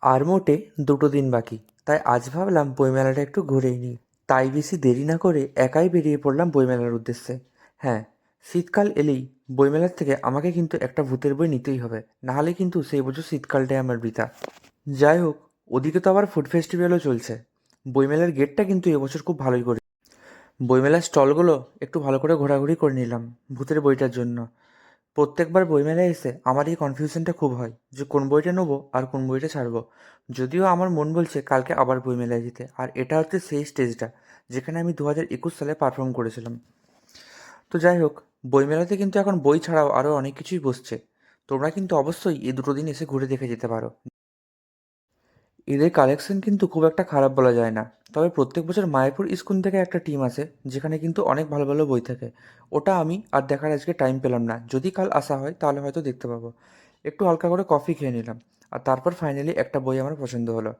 আর মোটে 2 দিন বাকি, তাই আজ ভাবলাম বইমেলাটা একটু ঘুরেই নিই। তাই বেশি দেরি না করে একাই বেরিয়ে পড়লাম বইমেলার উদ্দেশ্যে। হ্যাঁ, শীতকাল এলেই বইমেলার থেকে আমাকে কিন্তু একটা ভূতের বই নিতেই হবে, নাহলে কিন্তু সেই বছর শীতকালটাই আমার বৃথা। যাই হোক, ওদিকে তো আবার ফুড ফেস্টিভ্যালও চলছে। বইমেলার গেটটা কিন্তু এবছর খুব ভালোই করে। বইমেলার স্টলগুলো একটু ভালো করে ঘোরাঘুরি করে নিলাম ভূতের বইটার জন্য। প্রত্যেকবার বইমেলায় এসে আমার এই কনফিউশনটা খুব হয় যে কোন বইটা নেবো আর কোন বইটা ছাড়বো। যদিও আমার মন বলছে কালকে আবার বইমেলায় যেতে, আর এটা হচ্ছে সেই স্টেজটা যেখানে আমি 2021 সালে পারফর্ম করেছিলাম। তো যাই হোক, বইমেলাতে কিন্তু এখন বই ছাড়াও আরও অনেক কিছুই বসছে। তোমরা কিন্তু অবশ্যই এই 2 দিন এসে ঘুরে দেখে যেতে পারো। এদের কালেকশন কিন্তু খুব একটা খারাপ বলা যায় না। তবে প্রত্যেক বছর মায়াপুর ইস্কুন থেকে একটা টিম আসে, যেখানে কিন্তু অনেক ভালো ভালো বই থাকে। ওটা আমি আর দেখার আজকে টাইম পেলাম না, যদি কাল আসা হয় তাহলে হয়তো দেখতে পাবো। একটু হালকা করে কফি খেয়ে নিলাম, আর তারপর ফাইনালি একটা বই আমার পছন্দ হলো।